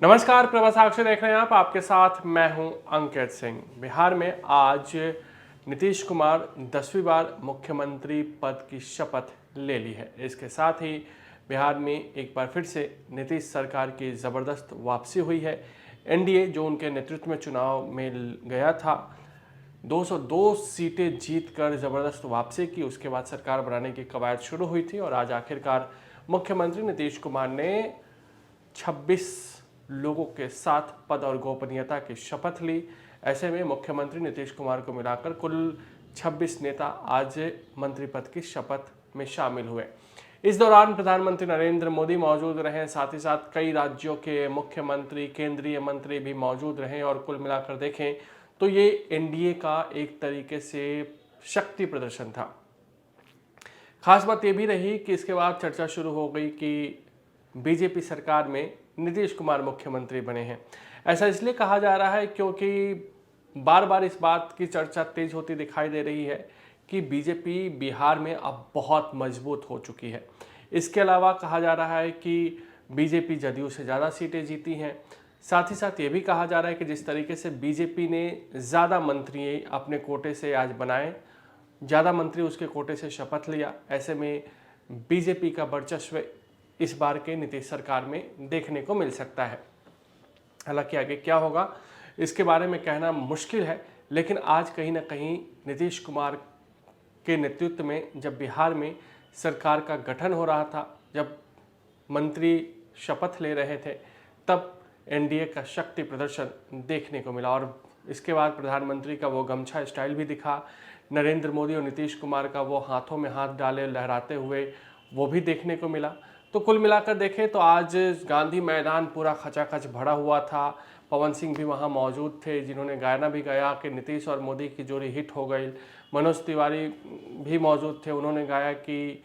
नमस्कार, प्रभा साक्षी देख रहे हैं आप। आपके साथ मैं हूं अंकित सिंह। बिहार में आज नीतीश कुमार 10वीं बार मुख्यमंत्री पद की शपथ ले ली है। इसके साथ ही बिहार में एक बार फिर से नीतीश सरकार की ज़बरदस्त वापसी हुई है। एनडीए जो उनके नेतृत्व में चुनाव में गया था, 202 सीटें जीतकर ज़बरदस्त वापसी की। उसके बाद सरकार बनाने की कवायद शुरू हुई थी और आज आखिरकार मुख्यमंत्री नीतीश कुमार ने 26 लोगों के साथ पद और गोपनीयता की शपथ ली। ऐसे में मुख्यमंत्री नीतीश कुमार को मिलाकर कुल 26 नेता आज मंत्री पद की शपथ में शामिल हुए। इस दौरान प्रधानमंत्री नरेंद्र मोदी मौजूद रहे, साथ ही साथ कई राज्यों के मुख्यमंत्री, केंद्रीय मंत्री भी मौजूद रहे और कुल मिलाकर देखें तो ये एनडीए का एक तरीके से शक्ति प्रदर्शन था। खास बात ये भी रही कि इसके बाद चर्चा शुरू हो गई कि बीजेपी सरकार में नीतीश कुमार मुख्यमंत्री बने हैं। ऐसा इसलिए कहा जा रहा है क्योंकि बार बार इस बात की चर्चा तेज होती दिखाई दे रही है कि बीजेपी बिहार में अब बहुत मजबूत हो चुकी है। इसके अलावा कहा जा रहा है कि बीजेपी जदयू से ज़्यादा सीटें जीती हैं। साथ ही साथ ये भी कहा जा रहा है कि जिस तरीके से बीजेपी ने ज़्यादा मंत्री अपने कोटे से आज बनाए, ज़्यादा मंत्री उसके कोटे से शपथ लिया, ऐसे में बीजेपी का वर्चस्व इस बार के नीतीश सरकार में देखने को मिल सकता है। हालांकि आगे क्या होगा इसके बारे में कहना मुश्किल है, लेकिन आज कहीं ना कहीं नीतीश कुमार के नेतृत्व में जब बिहार में सरकार का गठन हो रहा था, जब मंत्री शपथ ले रहे थे, तब एनडीए का शक्ति प्रदर्शन देखने को मिला। और इसके बाद प्रधानमंत्री का वो गमछा स्टाइल भी दिखा, नरेंद्र मोदी और नीतीश कुमार का वो हाथों में हाथ डाले लहराते हुए वो भी देखने को मिला। तो कुल मिलाकर देखें तो आज गांधी मैदान पूरा खचाखच भरा हुआ था। पवन सिंह भी वहां मौजूद थे, जिन्होंने गाना भी गाया कि नीतीश और मोदी की जोड़ी हिट हो गई। मनोज तिवारी भी मौजूद थे, उन्होंने गाया कि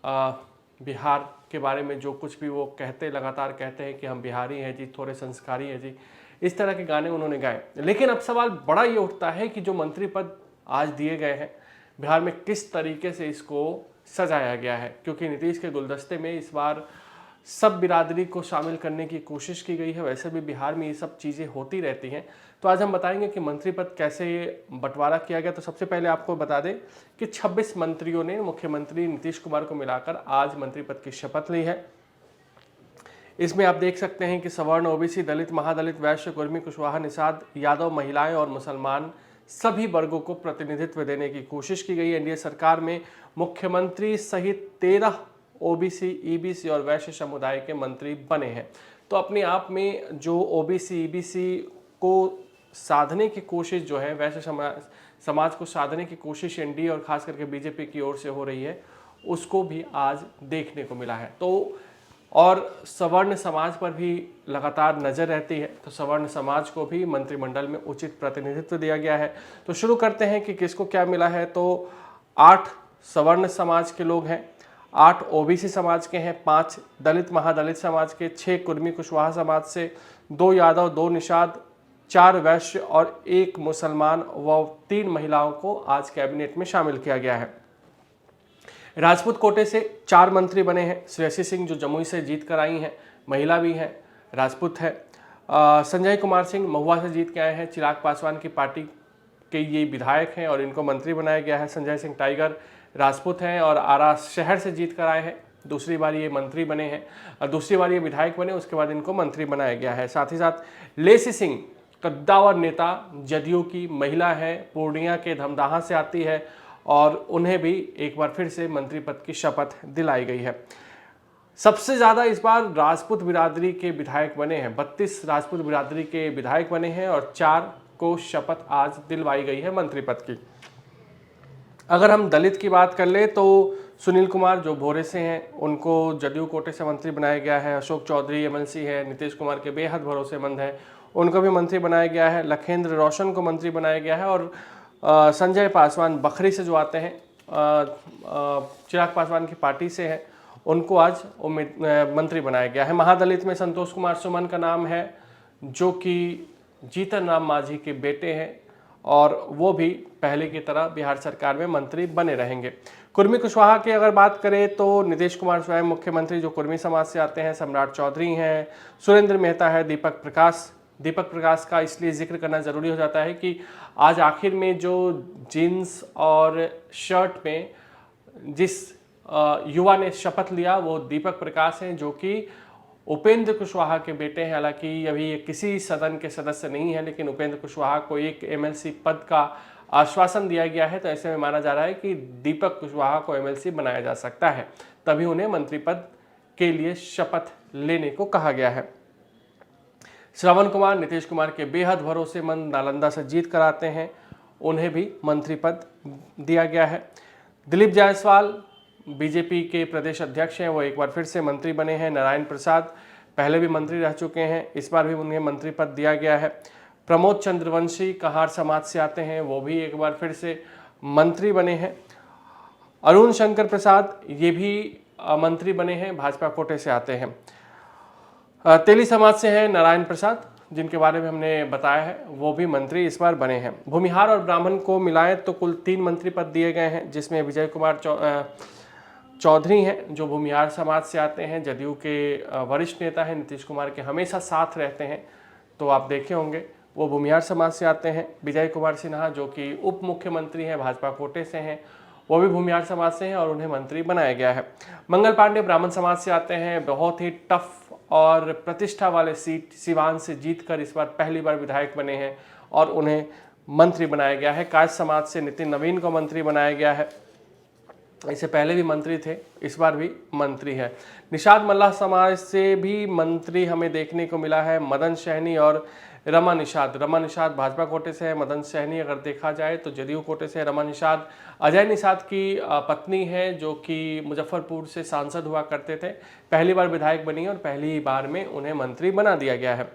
बिहार के बारे में जो कुछ भी वो कहते, लगातार कहते हैं कि हम बिहारी हैं जी, थोड़े संस्कारी हैं जी, इस तरह के गाने उन्होंने गाए। लेकिन अब सवाल बड़ा ये उठता है कि जो मंत्री पद आज दिए गए हैं बिहार में, किस तरीके से इसको सजाया गया है, क्योंकि नीतीश के गुलदस्ते में इस बार सब बिरादरी को शामिल करने की कोशिश की गई है। वैसे भी बिहार में ये सब चीज़ें होती रहती हैं। तो आज हम बताएंगे कि मंत्री पद कैसे बंटवारा किया गया। तो सबसे पहले आपको बता दें कि 26 मंत्रियों ने मुख्यमंत्री नीतीश कुमार को मिलाकर आज मंत्री पद की शपथ ली है। इसमें आप देख सकते हैं कि सवर्ण, ओबीसी, दलित, महादलित, वैश्य, कुर्मी, कुशवाहा, निषाद, यादव, महिलाएं और मुसलमान सभी वर्गों को प्रतिनिधित्व देने की कोशिश की गई। एनडीए सरकार में मुख्यमंत्री सहित 13 ओबीसी, ईबीसी और वैश्य समुदाय के मंत्री बने हैं। तो अपने आप में जो ओबीसी, ईबीसी को साधने की कोशिश जो है, वैश्य समाज को साधने की कोशिश एनडीए और खास करके बीजेपी की ओर से हो रही है, उसको भी आज देखने को मिला है। तो और सवर्ण समाज पर भी लगातार नज़र रहती है, तो सवर्ण समाज को भी मंत्रिमंडल में उचित प्रतिनिधित्व दिया गया है। तो शुरू करते हैं कि किसको क्या मिला है। तो 8 सवर्ण समाज के लोग हैं, 8 ओबीसी समाज के हैं, 5 दलित महादलित समाज के, 6 कुर्मी कुशवाहा समाज से, 2 यादव, 2 निषाद, 4 वैश्य और 1 मुसलमान व 3 महिलाओं को आज कैबिनेट में शामिल किया गया है। राजपूत कोटे से 4 मंत्री बने हैं। श्रेयसी सिंह जो जमुई से जीत कर आई हैं, महिला भी हैं, राजपूत है। संजय कुमार सिंह महुआ से जीत के आए हैं, चिराग पासवान की पार्टी के ये विधायक हैं और इनको मंत्री बनाया गया है। संजय सिंह टाइगर राजपूत हैं और आरा शहर से जीत कर आए हैं, दूसरी बार ये मंत्री बने हैं और दूसरी बार ये विधायक बने, उसके बाद इनको मंत्री बनाया गया है। साथ ही साथ लेसी सिंह कद्दावर नेता, जदयू की महिला है, पूर्णिया के धमदाहा से आती है और उन्हें भी एक बार फिर से मंत्री पद की शपथ दिलाई गई है। सबसे ज़्यादा इस बार राजपूत बिरादरी के विधायक बने हैं, 32 राजपूत बिरादरी के विधायक बने हैं और 4 को शपथ आज दिलवाई गई है मंत्री पद की। अगर हम दलित की बात कर ले तो सुनील कुमार जो भोरे से हैं, उनको जदयू कोटे से मंत्री बनाया गया है। अशोक चौधरी एमएलसी है, नीतीश कुमार के बेहद भरोसेमंद हैं, उनको भी मंत्री बनाया गया है। लखेंद्र रोशन को मंत्री बनाया गया है और संजय पासवान बखरी से जो आते हैं, चिराग पासवान की पार्टी से हैं, उनको आज मंत्री बनाया गया है। महादलित में संतोष कुमार सुमन का नाम है, जो कि जीतन राम मांझी के बेटे हैं और वो भी पहले की तरह बिहार सरकार में मंत्री बने रहेंगे। कुर्मी कुशवाहा की अगर बात करें तो नीतीश कुमार स्वयं मुख्यमंत्री जो कुर्मी समाज से आते हैं, सम्राट चौधरी हैं, सुरेंद्र मेहता है, दीपक प्रकाश का इसलिए जिक्र करना ज़रूरी हो जाता है कि आज आखिर में जो जीन्स और शर्ट में जिस युवा ने शपथ लिया वो दीपक प्रकाश हैं, जो कि उपेंद्र कुशवाहा के बेटे हैं। हालांकि अभी ये किसी सदन के सदस्य नहीं है, लेकिन उपेंद्र कुशवाहा को एक एमएलसी पद का आश्वासन दिया गया है, तो ऐसे में माना जा रहा है कि दीपक कुशवाहा को एमएलसी बनाया जा सकता है, तभी उन्हें मंत्री पद के लिए शपथ लेने को कहा गया है। श्रवण कुमार नीतीश कुमार के बेहद भरोसेमंद, नालंदा से जीत कराते हैं, उन्हें भी मंत्री पद दिया गया है। दिलीप जायसवाल बीजेपी के प्रदेश अध्यक्ष हैं, वो एक बार फिर से मंत्री बने हैं। नारायण प्रसाद पहले भी मंत्री रह चुके हैं, इस बार भी उन्हें मंत्री पद दिया गया है। प्रमोद चंद्रवंशी कहार समाज से आते हैं, वो भी एक बार फिर से मंत्री बने हैं। अरुण शंकर प्रसाद ये भी मंत्री बने हैं, भाजपा कोटे से आते हैं। तेली समाज से हैं नारायण प्रसाद, जिनके बारे में हमने बताया है, वो भी मंत्री इस बार बने हैं। भूमिहार और ब्राह्मण को मिलाएं तो कुल 3 मंत्री पद दिए गए हैं, जिसमें विजय कुमार चौधरी हैं जो भूमिहार समाज से आते हैं, जदयू के वरिष्ठ नेता हैं, नीतीश कुमार के हमेशा साथ रहते हैं, तो आप देखे होंगे वो भूमिहार समाज से आते हैं। विजय कुमार सिन्हा जो कि उप मुख्यमंत्री हैं, भाजपा कोटे से हैं, वो भी भूमिहार समाज से हैं और उन्हें मंत्री बनाया गया है। मंगल पांडे ब्राह्मण समाज से आते हैं, बहुत ही टफ और प्रतिष्ठा वाले सीट सिवान से जीतकर इस बार पहली बार विधायक बने हैं और उन्हें मंत्री बनाया गया है। कायस्थ समाज से नितिन नवीन को मंत्री बनाया गया है, इससे पहले भी मंत्री थे, इस बार भी मंत्री है। निषाद मल्लाह समाज से भी मंत्री हमें देखने को मिला है, मदन सहनी और रमा निषाद भाजपा कोटे से है, मदन सहनी अगर देखा जाए तो जदयू कोटे से है। रमा निषाद अजय निषाद की पत्नी है, जो कि मुजफ्फरपुर से सांसद हुआ करते थे, पहली बार विधायक बनी और पहली बार में उन्हें मंत्री बना दिया गया है।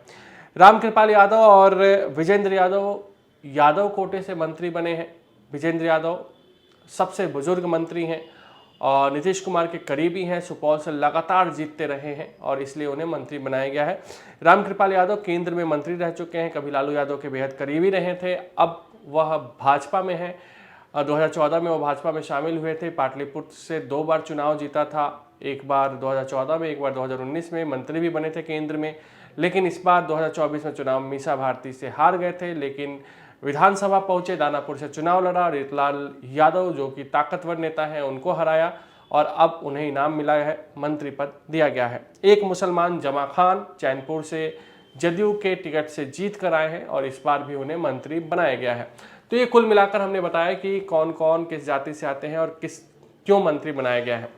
रामकृपाल यादव और विजेंद्र यादव कोटे से मंत्री बने हैं। विजेंद्र यादव सबसे बुजुर्ग मंत्री हैं और नीतीश कुमार के करीबी हैं, सुपौल से लगातार जीतते रहे हैं और इसलिए उन्हें मंत्री बनाया गया है। रामकृपाल यादव केंद्र में मंत्री रह चुके हैं, कभी लालू यादव के बेहद करीबी रहे थे, अब वह भाजपा में है। 2014 में वो भाजपा में शामिल हुए थे, पाटलिपुत्र से 2 बार चुनाव जीता था, एक बार 2014 में, एक बार 2019 में, मंत्री भी बने थे केंद्र में, लेकिन इस बार 2024 में चुनाव मीसा भारती से हार गए थे। लेकिन विधानसभा पहुंचे, दानापुर से चुनाव लड़ा, रीतलाल यादव जो कि ताकतवर नेता हैं उनको हराया और अब उन्हें इनाम मिला है, मंत्री पद दिया गया है। एक मुसलमान जमा खान चैनपुर से जदयू के टिकट से जीत कर आए हैं और इस बार भी उन्हें मंत्री बनाया गया है। तो ये कुल मिलाकर हमने बताया कि कौन कौन किस जाति से आते हैं और क्यों मंत्री बनाया गया है।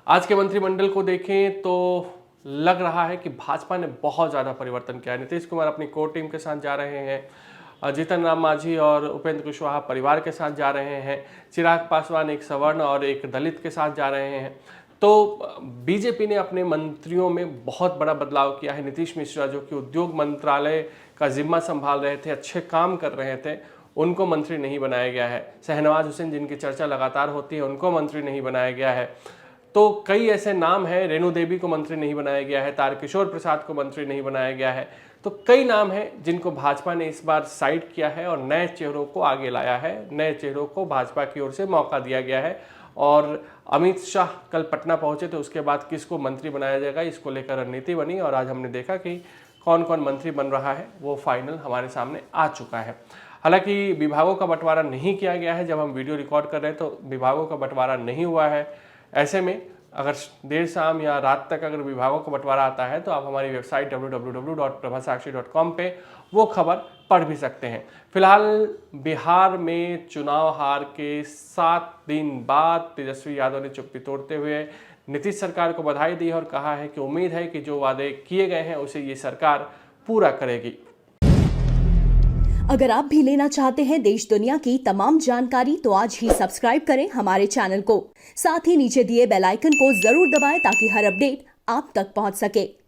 आज के मंत्रिमंडल को देखें तो लग रहा है कि भाजपा ने बहुत ज़्यादा परिवर्तन किया है। नीतीश कुमार अपनी कोर टीम के साथ जा रहे हैं, जीतन राम मांझी और उपेंद्र कुशवाहा परिवार के साथ जा रहे हैं, चिराग पासवान एक सवर्ण और एक दलित के साथ जा रहे हैं। तो बीजेपी ने अपने मंत्रियों में बहुत बड़ा बदलाव किया है। नीतीश मिश्रा जो कि उद्योग मंत्रालय का जिम्मा संभाल रहे थे, अच्छे काम कर रहे थे, उनको मंत्री नहीं बनाया गया है। शहनवाज हुसैन जिनकी चर्चा लगातार होती है, उनको मंत्री नहीं बनाया गया है। तो कई ऐसे नाम हैं, रेणु देवी को मंत्री नहीं बनाया गया है, तारकिशोर प्रसाद को मंत्री नहीं बनाया गया है। तो कई नाम हैं जिनको भाजपा ने इस बार साइड किया है और नए चेहरों को आगे लाया है, नए चेहरों को भाजपा की ओर से मौका दिया गया है। और अमित शाह कल पटना पहुंचे तो उसके बाद किसको मंत्री बनाया जाएगा, इसको लेकर रणनीति बनी और आज हमने देखा कि कौन कौन मंत्री बन रहा है, वो फाइनल हमारे सामने आ चुका है। हालांकि विभागों का बंटवारा नहीं किया गया है, जब हम वीडियो रिकॉर्ड कर रहे हैं तो विभागों का बंटवारा नहीं हुआ है। ऐसे में अगर देर शाम या रात तक अगर विभागों का बंटवारा आता है तो आप हमारी वेबसाइट www.prabhasakshi.com पे वो खबर पढ़ भी सकते हैं। फिलहाल बिहार में चुनाव हार के 7 दिन बाद तेजस्वी यादव ने चुप्पी तोड़ते हुए नीतीश सरकार को बधाई दी और कहा है कि उम्मीद है कि जो वादे किए गए हैं उसे ये सरकार पूरा करेगी। अगर आप भी लेना चाहते हैं देश दुनिया की तमाम जानकारी तो आज ही सब्सक्राइब करें हमारे चैनल को। साथ ही नीचे दिए बेल आइकन को जरूर दबाएं ताकि हर अपडेट आप तक पहुंच सके।